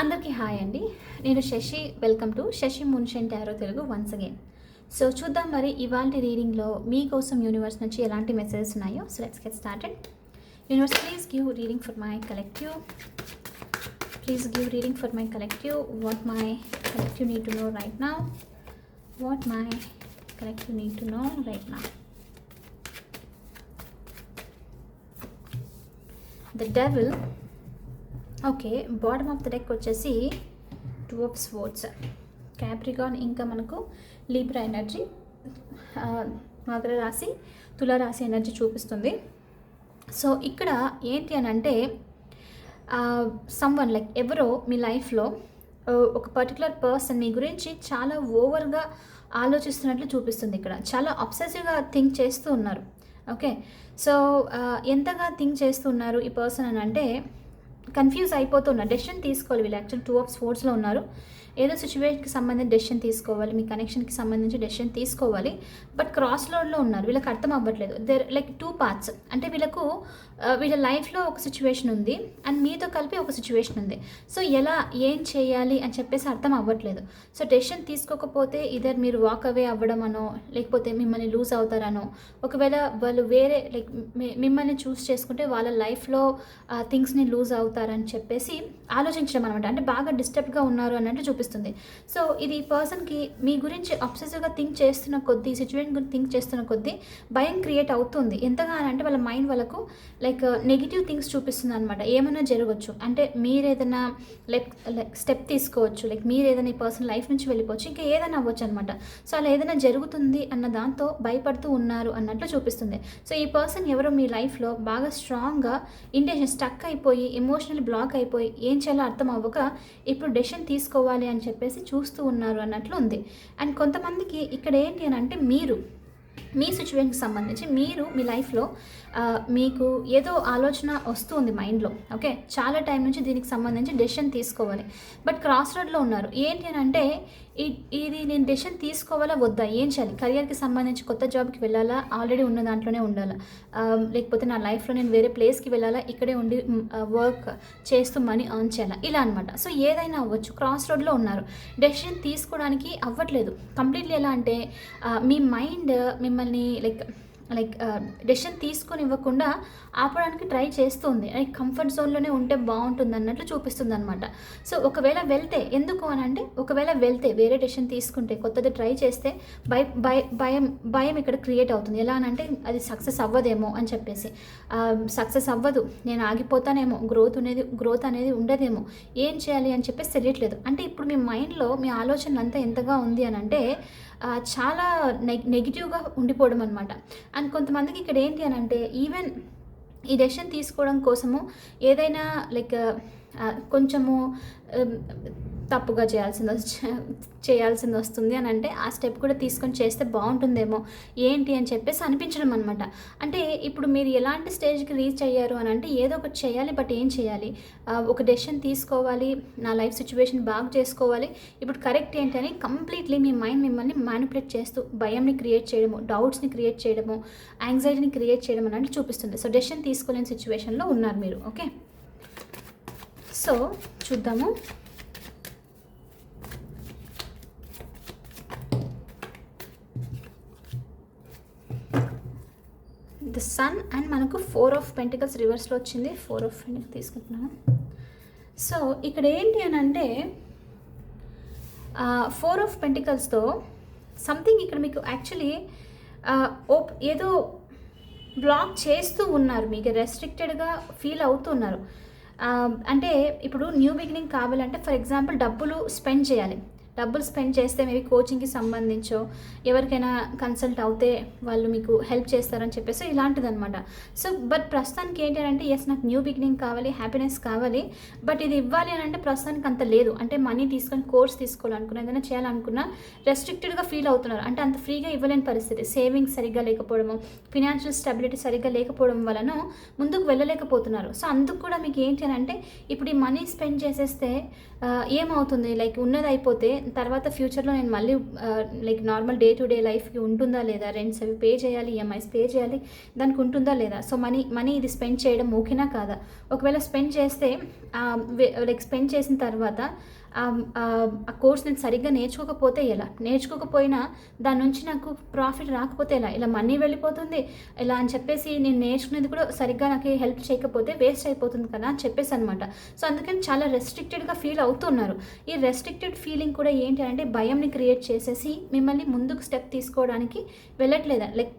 అందరికీ హాయ్ అండి. నేను శశి. వెల్కమ్ టు శశి మున్షన్ tarot Telugu once again. So చూద్దాం మరి ఇవాల్టి రీడింగ్లో మీకోసం యూనివర్స్ నుంచి ఎలాంటి మెసేజెస్ ఉన్నాయో. So let's get started. Universe please give reading for my collective. Please give reading for my collective. What my collective need to know right now. What my collective need to know right now. The devil. Okay, bottom of the deck వచ్చేసి 2 of Swords, Capricorn, ఇంకా మనకు Libra energy, Makar రాశి, తుల రాశి energy చూపిస్తుంది. So ఇక్కడ ఏంటి అని అంటే సమ్వన్ లైక్ ఎవరో మీ లైఫ్లో ఒక పర్టికులర్ పర్సన్ మీ గురించి చాలా ఓవర్గా ఆలోచిస్తున్నట్లు చూపిస్తుంది. ఇక్కడ చాలా అబ్సెసివ్గా థింక్ చేస్తూ ఉన్నారు. ఓకే, సో ఎంతగా థింక్ చేస్తున్నారు ఈ పర్సన్ అని అంటే కన్ఫ్యూజ్ అయిపోతున్నారు. డెసిషన్ తీసుకోవాలి. వీళ్ళు యాక్చువల్ 2 of Swordsలో ఉన్నారు. ఏదో సిచ్యువేషన్కి సంబంధించి డెసిషన్ తీసుకోవాలి, మీ కనెక్షన్కి సంబంధించి డెసిషన్ తీసుకోవాలి. బట్ క్రాస్ రోడ్లో ఉన్నారు. వీళ్ళకి అర్థం అవ్వట్లేదు. There like 2 parts. అంటే వీళ్ళకు వీళ్ళ లైఫ్లో ఒక సిచ్యువేషన్ ఉంది అండ్ మీతో కలిపి ఒక సిచ్యువేషన్ ఉంది. సో ఎలా ఏం చేయాలి అని చెప్పేసి అర్థం అవ్వట్లేదు. సో డెసిషన్ తీసుకోకపోతే ఇదర్ మీరు వాక్ అవే అవ్వడమనో లేకపోతే మిమ్మల్ని లూజ్ అవుతారనో, ఒకవేళ వాళ్ళు వేరే లైక్ మిమ్మల్ని చూస్ చేసుకుంటే వాళ్ళ లైఫ్లో థింగ్స్ని లూజ్ అవుతారని చెప్పేసి ఆలోచించడం అనమాట. అంటే బాగా డిస్టర్బ్గా ఉన్నారు అన్నట్టు చూపిస్తుంది. సో ఇది పర్సన్కి మీ గురించి అబ్సెసివ్గా థింక్ చేస్తున్న కొద్దీ, సిచ్యువేషన్ గురించి థింక్ చేస్తున్న కొద్దీ భయం క్రియేట్ అవుతుంది. ఎంతగా అంటే వాళ్ళ మైండ్ వాళ్ళకు లైక్ నెగిటివ్ థింగ్స్ చూపిస్తుంది అనమాట. ఏమైనా జరగవచ్చు, అంటే మీరు ఏదైనా లైక్ స్టెప్ తీసుకోవచ్చు, లైక్ మీరు ఏదైనా ఈ పర్సన్ లైఫ్ నుంచి వెళ్ళిపోవచ్చు, ఇంకా ఏదైనా అవ్వచ్చు అనమాట. సో అలా ఏదైనా జరుగుతుంది అన్న దాంతో భయపడుతూ ఉన్నారు అన్నట్లు చూపిస్తుంది. సో ఈ పర్సన్ ఎవరో మీ లైఫ్లో బాగా స్ట్రాంగ్గా ఇంటెన్షన్ స్టక్ అయిపోయి ఎమోషనల్ బ్లాక్ అయిపోయి ఏం చేయాలో అర్థం అవ్వక ఇప్పుడు డెసిషన్ తీసుకోవాలి అని చెప్పేసి చూస్తూ ఉన్నారు అన్నట్లు ఉంది. అండ్ కొంతమందికి ఇక్కడ ఏంటి అని అంటే మీరు మీ సిచ్యువేషన్కి సంబంధించి మీరు మీ లైఫ్లో మీకు ఏదో ఆలోచన వస్తుంది మైండ్లో. ఓకే, చాలా టైం నుంచి దీనికి సంబంధించి డెసిషన్ తీసుకోవాలి. బట్ క్రాస్ రోడ్లో ఉన్నారు. ఏంటి అని అంటే ఇది నేను డెసిషన్ తీసుకోవాలా వద్దా, ఏం చేయాలి, కెరియర్కి సంబంధించి కొత్త జాబ్కి వెళ్ళాలా, ఆల్రెడీ ఉన్న దాంట్లోనే ఉండాలా, లేకపోతే నా లైఫ్లో నేను వేరే ప్లేస్కి వెళ్ళాలా, ఇక్కడే ఉండి వర్క్ చేస్తూ మనీ ఎర్న్ చేయాలా, ఇలా అనమాట. సో ఏదైనా అవ్వచ్చు. క్రాస్ రోడ్లో ఉన్నారు. డెసిషన్ తీసుకోవడానికి అవ్వట్లేదు కంప్లీట్లీ. ఎలా అంటే మీ మైండ్ మిమ్మల్ని లైక్ డెసిషన్ తీసుకొని ఇవ్వకుండా ఆపడానికి ట్రై చేస్తుంది. లైక్ కంఫర్ట్ జోన్లోనే ఉంటే బాగుంటుంది అన్నట్లు చూపిస్తుంది అనమాట. సో ఒకవేళ వెళ్తే ఎందుకు అని అంటే ఒకవేళ వెళ్తే వేరే డెసిషన్ తీసుకుంటే కొత్తది ట్రై చేస్తే భయం ఇక్కడ క్రియేట్ అవుతుంది. ఎలా అని అంటే అది సక్సెస్ అవ్వదేమో అని చెప్పేసి, సక్సెస్ అవ్వదు, నేను ఆగిపోతానేమో, గ్రోత్ అనేది ఉండదేమో, ఏం చేయాలి అని చెప్పేసి తెలియట్లేదు. అంటే ఇప్పుడు మీ మైండ్లో మీ ఆలోచనలు అంతా ఎంతగా ఉంది అని అంటే చాలా నెగిటివ్గా ఉండిపోవడం అనమాట. అండ్ కొంతమందికి ఇక్కడ ఏంటి అని అంటే ఈవెన్ ఈ డెసిషన్ తీసుకోవడం కోసము ఏదైనా లైక్ కొంచెము తప్పుగా చేయాల్సింది వస్తుంది అని అంటే ఆ స్టెప్ కూడా తీసుకొని చేస్తే బాగుంటుందేమో ఏంటి అని చెప్పేసి అనిపించడం అనమాట. అంటే ఇప్పుడు మీరు ఎలాంటి స్టేజ్కి రీచ్ అయ్యారు అని అంటే ఏదో ఒకటి చేయాలి, బట్ ఏం చేయాలి, ఒక డెసిషన్ తీసుకోవాలి, నా లైఫ్ సిచ్యువేషన్ బాగా చేసుకోవాలి, ఇప్పుడు కరెక్ట్ ఏంటి అని కంప్లీట్లీ మీ మైండ్ మిమ్మల్ని మ్యానిపులేట్ చేస్తూ భయంని క్రియేట్ చేయడము, డౌట్స్ని క్రియేట్ చేయడము, యాంగ్జైటీని క్రియేట్ చేయడం అన్నట్టు చూపిస్తుంది. సో డెసిషన్ తీసుకోలేని సిచ్యువేషన్లో ఉన్నారు మీరు. ఓకే, సో చూద్దాము. ద సన్ అండ్ మనకు 4 of Pentacles రివర్స్లో వచ్చింది. 4 of Pentacles తీసుకుంటున్నాను. సో ఇక్కడ ఏంటి అని అంటే 4 of Pentaclesతో సంథింగ్ ఇక్కడ మీకు యాక్చువల్లీ ఏదో బ్లాక్ చేస్తూ ఉన్నారు, మీకు రెస్ట్రిక్టెడ్గా ఫీల్ అవుతున్నారు. అంటే ఇప్పుడు న్యూ బిగినింగ్ కావాలంటే ఫర్ ఎగ్జాంపుల్ డబ్బులు స్పెండ్ చేస్తే మేబీ కోచింగ్కి సంబంధించో ఎవరికైనా కన్సల్ట్ అవుతే వాళ్ళు మీకు హెల్ప్ చేస్తారని చెప్పేసి ఇలాంటిది అనమాట. సో బట్ ప్రస్తుతానికి ఏంటి అంటే ఎస్ నాకు న్యూ బిగినింగ్ కావాలి, హ్యాపీనెస్ కావాలి, బట్ ఇది ఇవ్వాలి అని అంటే ప్రస్తుతానికి అంత లేదు. అంటే మనీ తీసుకొని కోర్స్ తీసుకోవాలనుకున్నా, ఏదైనా చేయాలనుకున్నా రెస్ట్రిక్టెడ్గా ఫీల్ అవుతున్నారు. అంటే అంత ఫ్రీగా ఇవ్వలేని పరిస్థితి, సేవింగ్స్ సరిగ్గా లేకపోవడము, ఫినాన్షియల్ స్టెబిలిటీ సరిగ్గా లేకపోవడం వలన ముందుకు వెళ్ళలేకపోతున్నారు. సో అందుకు కూడా మీకు ఏంటి అని అంటే ఇప్పుడు ఈ మనీ స్పెండ్ చేసేస్తే ఏమవుతుంది, లైక్ ఉన్నది అయిపోతే తర్వాత ఫ్యూచర్లో నేను మళ్ళీ like normal day to day లైఫ్కి ఉంటుందా లేదా, రెంట్స్ అవి పే చేయాలి, ఈఎంఐస్ పే చేయాలి, దానికి ఉంటుందా లేదా. సో మనీ ఇది స్పెండ్ చేయడం ఓకేనా కాదా. ఒకవేళ స్పెండ్ చేస్తే లైక్ స్పెండ్ చేసిన తర్వాత ఆ కోర్స్ నేను సరిగ్గా నేర్చుకోకపోతే ఎలా, నేర్చుకోకపోయినా దాని నుంచి నాకు ప్రాఫిట్ రాకపోతే ఎలా, ఇలా మనీ వెళ్ళిపోతుంది ఇలా అని చెప్పేసి నేను నేర్చుకునేది కూడా సరిగ్గా నాకు హెల్ప్ చేయకపోతే వేస్ట్ అయిపోతుంది కదా అని చెప్పేసి అనమాట. సో అందుకని చాలా రెస్ట్రిక్టెడ్గా ఫీల్ అవుతున్నారు. ఈ రెస్ట్రిక్టెడ్ ఫీలింగ్ కూడా ఏంటి అంటే భయంని క్రియేట్ చేసేసి మిమ్మల్ని ముందుకు స్టెప్ తీసుకోవడానికి వెళ్ళట్లేదా, లైక్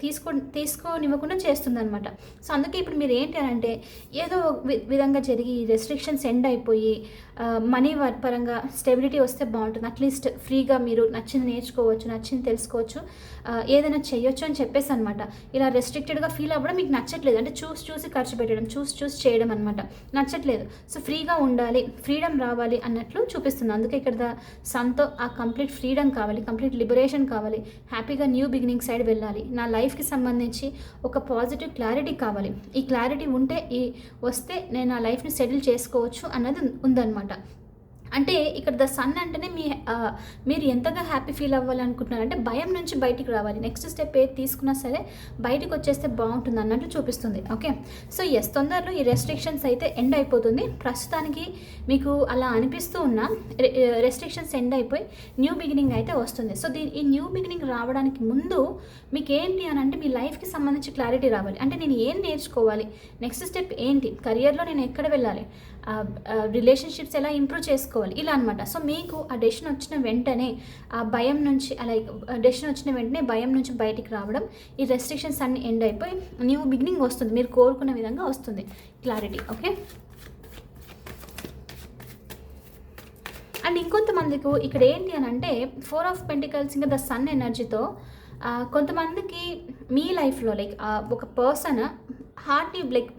తీసుకోనివ్వకుండా చేస్తుంది అనమాట. సో అందుకే ఇప్పుడు మీరు ఏంటి అని అంటే ఏదో విధంగా జరిగి రెస్ట్రిక్షన్స్ ఎండ్ అయిపోయి మనీ పరంగా స్టెబిలిటీ వస్తే బాగుంటుంది. అట్లీస్ట్ ఫ్రీగా మీరు నచ్చింది నేర్చుకోవచ్చు, నచ్చింది తెలుసుకోవచ్చు, ఏదైనా చేయొచ్చు అని చెప్పేసి అనమాట. ఇలా రెస్ట్రిక్టెడ్గా ఫీల్ అవ్వడం మీకు నచ్చట్లేదు, అంటే చూసి ఖర్చు పెట్టడం, చూసి చేయడం అనమాట నచ్చట్లేదు. సో ఫ్రీగా ఉండాలి, ఫ్రీడమ్ రావాలి అన్నట్లు చూపిస్తుంది. అందుకే ఇక్కడ సన్తో ఆ కంప్లీట్ ఫ్రీడమ్ కావాలి, కంప్లీట్ లిబరేషన్ కావాలి, హ్యాపీగా న్యూ బిగినింగ్ సైడ్ వెళ్ళాలి, నా లైఫ్కి సంబంధించి ఒక పాజిటివ్ క్లారిటీ కావాలి. ఈ క్లారిటీ వస్తే నేను నా లైఫ్ని సెటిల్ చేసుకోవచ్చు అన్నది ఉందన్నమాట. అంటే ఇక్కడ ద సన్ అంటేనే మీరు ఎంతగా హ్యాపీ ఫీల్ అవ్వాలనుకుంటున్నారంటే భయం నుంచి బయటికి రావాలి, నెక్స్ట్ స్టెప్ ఏది తీసుకున్నా సరే బయటకు వచ్చేస్తే బాగుంటుంది అన్నట్లు చూపిస్తుంది. ఓకే, సో తొందరలో ఈ రెస్ట్రిక్షన్స్ అయితే ఎండ్ అయిపోతుంది. ప్రస్తుతానికి మీకు అలా అనిపిస్తూ ఉన్నా రెస్ట్రిక్షన్స్ ఎండ్ అయిపోయి న్యూ బిగినింగ్ అయితే వస్తుంది. సో ఈ న్యూ బిగినింగ్ రావడానికి ముందు మీకు ఏంటి అని అంటే మీ లైఫ్కి సంబంధించి క్లారిటీ రావాలి. అంటే నేను ఏం నేర్చుకోవాలి, నెక్స్ట్ స్టెప్ ఏంటి, కెరియర్లో నేను ఎక్కడ వెళ్ళాలి, రిలేషన్షిప్స్ ఎలా ఇంప్రూవ్ చేసుకోవాలి, ఇలా అనమాట. సో మీకు ఆ డెసిషన్ వచ్చిన వెంటనే ఆ భయం నుంచి డెసిషన్ వచ్చిన వెంటనే భయం నుంచి బయటికి రావడం, ఈ రెస్ట్రిక్షన్స్ అన్ని ఎండ్ అయిపోయి న్యూ బిగినింగ్ వస్తుంది, మీరు కోరుకున్న విధంగా వస్తుంది క్లారిటీ. ఓకే, అండ్ ఇంకొంతమందికి ఇక్కడ ఏంటి అని అంటే 4 ఆఫ్ పెంటికల్స్ ఇంకా ద సన్ ఎనర్జీతో కొంతమందికి మీ లైఫ్లో లైక్ ఒక పర్సన్ హార్ట్ని లైక్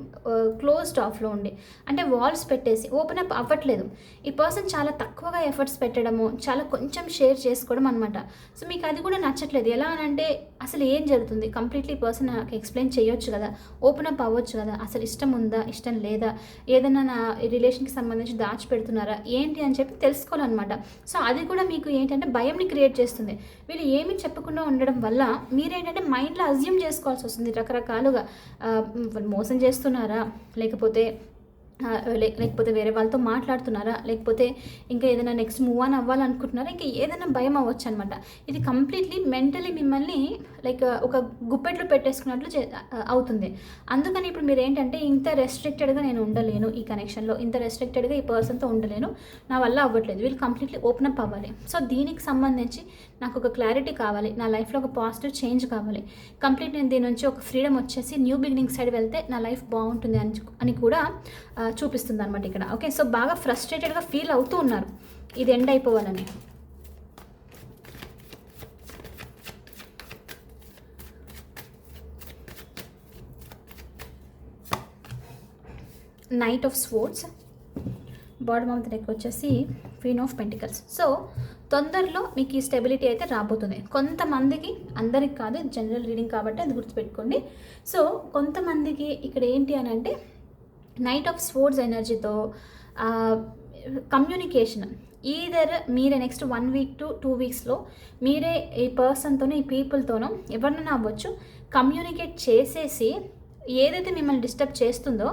క్లోజ్డ్ ఆఫ్లో ఉండి, అంటే వాల్స్ పెట్టేసి ఓపెన్ అప్ అవ్వట్లేదు. ఈ పర్సన్ చాలా తక్కువగా ఎఫర్ట్స్ పెట్టడము, చాలా కొంచెం షేర్ చేసుకోవడం అనమాట. సో మీకు అది కూడా నచ్చట్లేదు. ఎలా అని అంటే అసలు ఏం జరుగుతుంది, కంప్లీట్లీ పర్సన్ నాకు ఎక్స్ప్లెయిన్ చేయొచ్చు కదా, ఓపెన్ అప్ అవ్వచ్చు కదా, అసలు ఇష్టం ఉందా ఇష్టం లేదా, ఏదైనా నా రిలేషన్కి సంబంధించి దాచిపెడుతున్నారా ఏంటి అని చెప్పి తెలుసుకోవాలన్నమాట. సో అది కూడా మీకు ఏంటంటే భయంని క్రియేట్ చేస్తుంది. వీళ్ళు ఏమి చెప్పకుండా ఉండడం వల్ల మీరేంటంటే మైండ్లో అజ్యూమ్ చేసుకోవాల్సి వస్తుంది రకరకాలుగా. మోసం చేస్తున్నారా, లేకపోతే వేరే వాళ్ళతో మాట్లాడుతున్నారా, లేకపోతే ఇంకా ఏదైనా నెక్స్ట్ మూవ్ ఆన్ అవ్వాలనుకుంటున్నారా, ఇంకా ఏదైనా భయం అవ్వచ్చు అనమాట. ఇది కంప్లీట్లీ మెంటలీ మిమ్మల్ని లైక్ ఒక గుప్పెట్లో పెట్టేసుకున్నట్లు అవుతుంది. అందుకని ఇప్పుడు మీరు ఏంటంటే ఇంత రెస్ట్రిక్టెడ్గా నేను ఉండలేను, ఈ కనెక్షన్లో ఇంత రెస్ట్రిక్టెడ్గా ఈ పర్సన్తో ఉండలేను, నా వల్ల అవ్వట్లేదు, వీళ్ళు కంప్లీట్లీ ఓపెన్ అప్ అవ్వాలి. సో దీనికి సంబంధించి నాకు ఒక క్లారిటీ కావాలి, నా లైఫ్లో ఒక పాజిటివ్ చేంజ్ కావాలి, కంప్లీట్ నేను దీని నుంచి ఒక ఫ్రీడమ్ వచ్చేసి న్యూ బిగినింగ్ సైడ్ వెళ్తే నా లైఫ్ బాగుంటుంది అని కూడా చూపిస్తుంది అనమాట ఇక్కడ. ఓకే, సో బాగా ఫ్రస్ట్రేటెడ్గా ఫీల్ అవుతూ ఉన్నారు ఇది ఎండ్ అయిపోవాలని. Knight of swords, bottom of the deck వచ్చేసి క్వీన్ ఆఫ్ పెంటికల్స్. సో తొందరలో మీకు ఈ స్టెబిలిటీ అయితే రాబోతుంది. కొంతమందికి, అందరికి కాదు, జనరల్ రీడింగ్ కాబట్టి అది గుర్తుపెట్టుకోండి. సో కొంతమందికి ఇక్కడ ఏంటి అని అంటే నైట్ ఆఫ్ స్వోర్డ్స్ ఎనర్జీతో కమ్యూనికేషన్, ఈదర్ మీరే నెక్స్ట్ 1 వీక్ to 2 వీక్స్లో మీరే ఈ పర్సన్తోనో ఈ పీపుల్తోనో ఎవరినైనా అవ్వచ్చు కమ్యూనికేట్ చేసేసి ఏదైతే మిమ్మల్ని డిస్టర్బ్ చేస్తుందో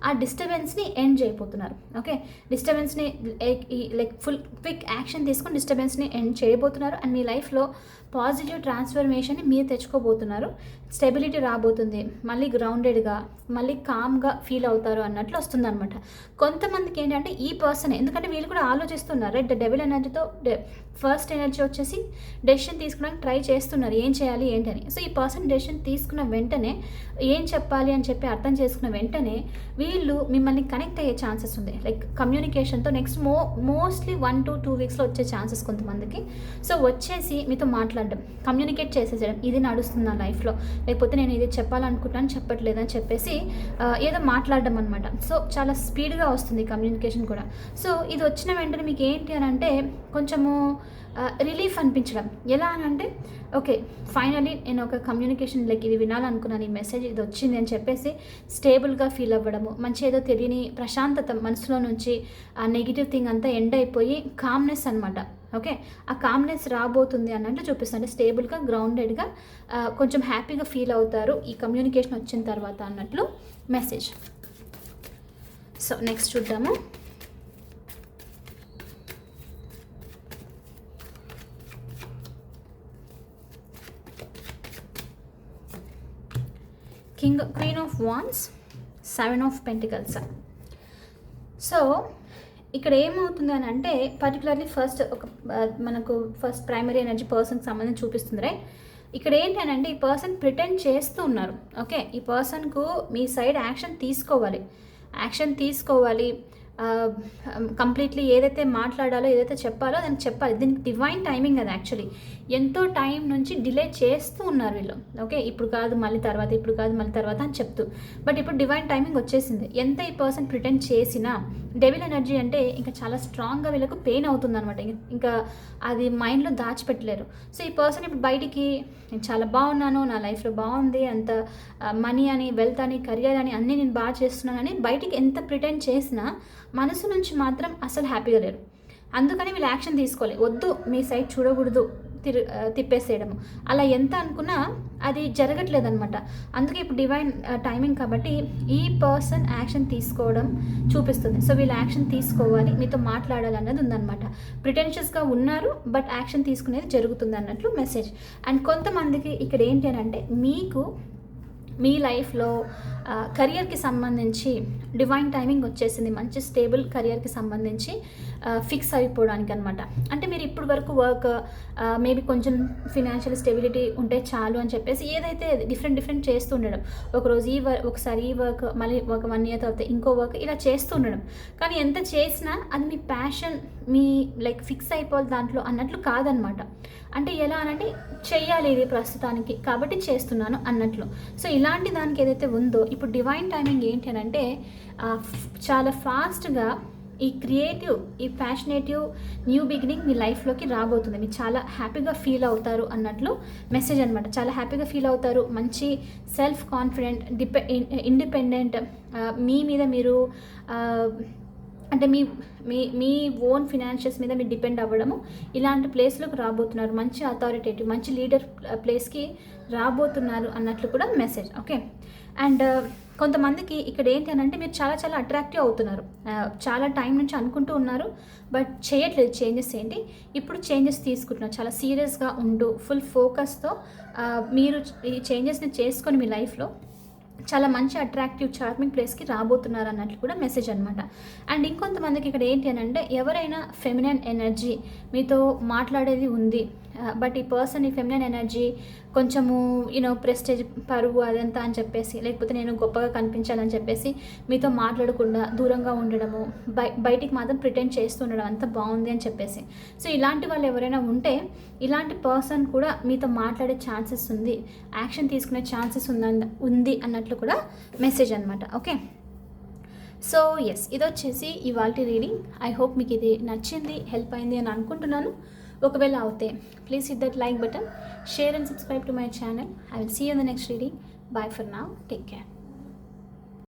ఆ డిస్టర్బెన్స్ని ఎండ్ చేయబోతున్నారు. ఓకే, డిస్టర్బెన్స్ని లైక్ ఫుల్ క్విక్ యాక్షన్ తీసుకొని డిస్టర్బెన్స్ని ఎండ్ చేయబోతున్నారు. అండ్ మీ లైఫ్లో పాజిటివ్ ట్రాన్స్ఫర్మేషన్ని మీరు తెచ్చుకోబోతున్నారు. స్టెబిలిటీ రాబోతుంది, మళ్ళీ గ్రౌండెడ్గా, మళ్ళీ కామ్గా ఫీల్ అవుతారు అన్నట్లు వస్తుందన్నమాట. కొంతమందికి ఏంటంటే ఈ పర్సన్, ఎందుకంటే వీళ్ళు కూడా ఆలోచిస్తున్నారు రైట్, ద డెవిల్ ఎనర్జీతో ఫస్ట్ ఎనర్జీ వచ్చేసి డెసిషన్ తీసుకోవడానికి ట్రై చేస్తున్నారు ఏం చేయాలి ఏంటని. సో ఈ పర్సన్ డెసిషన్ తీసుకున్న వెంటనే ఏం చెప్పాలి అని చెప్పి అర్థం చేసుకున్న వెంటనే వీళ్ళు మిమ్మల్ని కనెక్ట్ అయ్యే ఛాన్సెస్ ఉంది, లైక్ కమ్యూనికేషన్తో నెక్స్ట్ మోస్ట్లీ 1 to 2 వీక్స్లో వచ్చే ఛాన్సెస్ కొంతమందికి. సో వచ్చేసి మీతో మాట్లాడడం, కమ్యూనికేట్ చేసేయడం, ఇది నడుస్తుంది నా లైఫ్లో, లేకపోతే నేను ఇది చెప్పాలనుకుంటాను చెప్పట్లేదని చెప్పేసి ఏదో మాట్లాడడం అనమాట. సో చాలా స్పీడ్గా వస్తుంది కమ్యూనికేషన్ కూడా. సో ఇది వచ్చిన వెంటనే మీకు ఏంటి అని అంటే కొంచెము రిలీఫ్ అనిపించడం. ఎలా అని అంటే ఓకే ఫైనలీ నేను ఒక కమ్యూనికేషన్ లైక్ ఇది వినాలనుకున్నాను, ఈ మెసేజ్ ఇది వచ్చింది అని చెప్పేసి స్టేబుల్గా ఫీల్ అవ్వడము, మంచి ఏదో తెలియని ప్రశాంతత మనసులో నుంచి ఆ నెగిటివ్ థింగ్ అంతా ఎండ్ అయిపోయి కామ్నెస్ అనమాట. ఓకే, ఆ కామ్నెస్ రాబోతుంది అన్నట్లు చూపిస్తుంది. అంటే స్టేబుల్గా, గ్రౌండెడ్గా, కొంచెం హ్యాపీగా ఫీల్ అవుతారు ఈ కమ్యూనికేషన్ వచ్చిన తర్వాత అన్నట్లు మెసేజ్. సో నెక్స్ట్ చూద్దాము. Queen of wands, 7 of pentacles. So ఇక్కడ ఏమవుతుంది అని అంటే పర్టికులర్లీ ఫస్ట్ మనకు ఫస్ట్ ప్రైమరీ ఎనర్జీ పర్సన్కి సంబంధించి చూపిస్తుంది, రైట్? ఇక్కడ ఏంటంటే ఈ పర్సన్ ప్రిటెండ్ చేస్తూ ఉన్నారు. ఓకే, ఈ పర్సన్కు మీ సైడ్ యాక్షన్ తీసుకోవాలి. కంప్లీట్లీ ఏదైతే మాట్లాడాలో, ఏదైతే చెప్పాలో దానికి చెప్పాలి. దీనికి డివైన్ టైమింగ్ అది. యాక్చువల్లీ ఎంతో టైం నుంచి డిలే చేస్తూ ఉన్నారు వీళ్ళు. ఓకే, ఇప్పుడు కాదు మళ్ళీ తర్వాత అని చెప్తూ, బట్ ఇప్పుడు డివైన్ టైమింగ్ వచ్చేసింది. ఎంత ఈ పర్సన్ ప్రిటెండ్ చేసినా డెవిల్ ఎనర్జీ అంటే ఇంకా చాలా స్ట్రాంగ్గా వీళ్ళకు పెయిన్ అవుతుంది అనమాట. ఇంకా అది మైండ్లో దాచిపెట్టలేరు. సో ఈ పర్సన్ ఇప్పుడు బయటికి నేను చాలా బాగున్నాను, నా లైఫ్లో బాగుంది, అంత మనీ అని, వెల్త్ అని, కెరియర్ అని అన్నీ నేను బాగా చేస్తున్నానని బయటికి ఎంత ప్రిటెండ్ చేసినా మనసు నుంచి మాత్రం అసలు హ్యాపీగా లేరు. అందుకని వీళ్ళు యాక్షన్ తీసుకోవాలి. వద్దు, మీ సైడ్ చూడకూడదు, తిప్పేసేయడము, అలా ఎంత అనుకున్నా అది జరగట్లేదనమాట. అందుకే ఇప్పుడు డివైన్ టైమింగ్ కాబట్టి ఈ పర్సన్ యాక్షన్ తీసుకోవడం చూపిస్తుంది. సో వీళ్ళు యాక్షన్ తీసుకోవాలి, మీతో మాట్లాడాలి అన్నది ఉందన్నమాట. ప్రిటెన్షియస్గా ఉన్నారు, బట్ యాక్షన్ తీసుకునేది జరుగుతుంది అన్నట్లు మెసేజ్. అండ్ కొంతమందికి ఇక్కడ ఏంటి అని అంటే మీకు మీ లైఫ్లో కెరియర్కి సంబంధించి డివైన్ టైమింగ్ వచ్చేసింది. మంచి స్టేబుల్ కెరియర్కి సంబంధించి ఫిక్స్ అయిపోవడానికి అనమాట. అంటే మీరు ఇప్పుడు వరకు వర్క్ మేబీ కొంచెం ఫినాన్షియల్ స్టెబిలిటీ ఉంటే చాలు అని చెప్పేసి ఏదైతే డిఫరెంట్ చేస్తూ ఉండడం, ఒకరోజు ఒకసారి ఈ వర్క్, మళ్ళీ ఒక 1 year తర్వాత ఇంకో వర్క్, ఇలా చేస్తూ ఉండడం. కానీ ఎంత చేసినా అది మీ ప్యాషన్, మీ లైక్ ఫిక్స్ అయిపోవాలి దాంట్లో అన్నట్లు కాదనమాట. అంటే ఎలా అనంటే చెయ్యాలి ఇది ప్రస్తుతానికి కాబట్టి చేస్తున్నాను అన్నట్లు. సో ఇలాంటి దానికి ఏదైతే ఉందో ఇప్పుడు డివైన్ టైమింగ్ ఏంటి అని అంటే చాలా ఫాస్ట్గా ఈ క్రియేటివ్, ఈ ప్యాషనేటివ్ న్యూ బిగినింగ్ మీ లైఫ్లోకి రాబోతుంది. మీరు చాలా హ్యాపీగా ఫీల్ అవుతారు అన్నట్లు మెసేజ్ అనమాట. చాలా హ్యాపీగా ఫీల్ అవుతారు, మంచి సెల్ఫ్ కాన్ఫిడెంట్, ఇండిపెండెంట్, మీ మీద మీరు అంటే మీ ఓన్ ఫినాన్షియల్స్ మీద మీరు డిపెండ్ అవ్వడము, ఇలాంటి ప్లేస్లోకి రాబోతున్నారు. మంచి అథారిటేటివ్, మంచి లీడర్ ప్లేస్కి రాబోతున్నారు అన్నట్లు కూడా మెసేజ్. ఓకే, అండ్ కొంతమందికి ఇక్కడ ఏంటి అని అంటే మీరు చాలా అట్రాక్టివ్ అవుతున్నారు. చాలా టైం నుంచి అనుకుంటూ ఉన్నారు, బట్ చేయట్లేదు చేంజెస్. ఏంటి ఇప్పుడు చేంజెస్ తీసుకుంటున్నారు. చాలా సీరియస్గా ఉంటూ ఫుల్ ఫోకస్తో మీరు ఈ చేంజెస్ని చేసుకొని మీ లైఫ్లో చాలా మంచి అట్రాక్టివ్ చార్మింగ్ ప్లేస్కి రాబోతున్నారు అన్నట్లు కూడా మెసేజ్ అనమాట. అండ్ ఇంకొంతమందికి ఇక్కడ ఏంటి అని అంటే ఎవరైనా ఫెమినైన్ ఎనర్జీ మీతో మాట్లాడేది ఉంది, బట్ ఈ పర్సన్ ఈ ఫెమినైన్ ఎనర్జీ కొంచెము ప్రెస్టేజ్, పరువు అదంతా అని చెప్పేసి, లేకపోతే నేను గొప్పగా కనిపించాలని చెప్పేసి మీతో మాట్లాడకుండా దూరంగా ఉండడము, బయటికి మాత్రం ప్రిటెండ్ చేస్తూ ఉండడం, అంత బాగుంది అని చెప్పేసి. సో ఇలాంటి వాళ్ళు ఎవరైనా ఉంటే ఇలాంటి పర్సన్ కూడా మీతో మాట్లాడే ఛాన్సెస్ ఉంది, యాక్షన్ తీసుకునే ఛాన్సెస్ ఉంది అన్నట్లు కూడా మెసేజ్ అనమాట. ఓకే, సో ఎస్, ఇది వచ్చేసి ఇవాళ రీడింగ్. ఐ హోప్ మీకు ఇది నచ్చింది, హెల్ప్ అయింది అని అనుకుంటున్నాను. ఒకవేళ అవుతే please hit that like button, share and subscribe to my channel. I will see you in the next reading. Bye for now. Take care.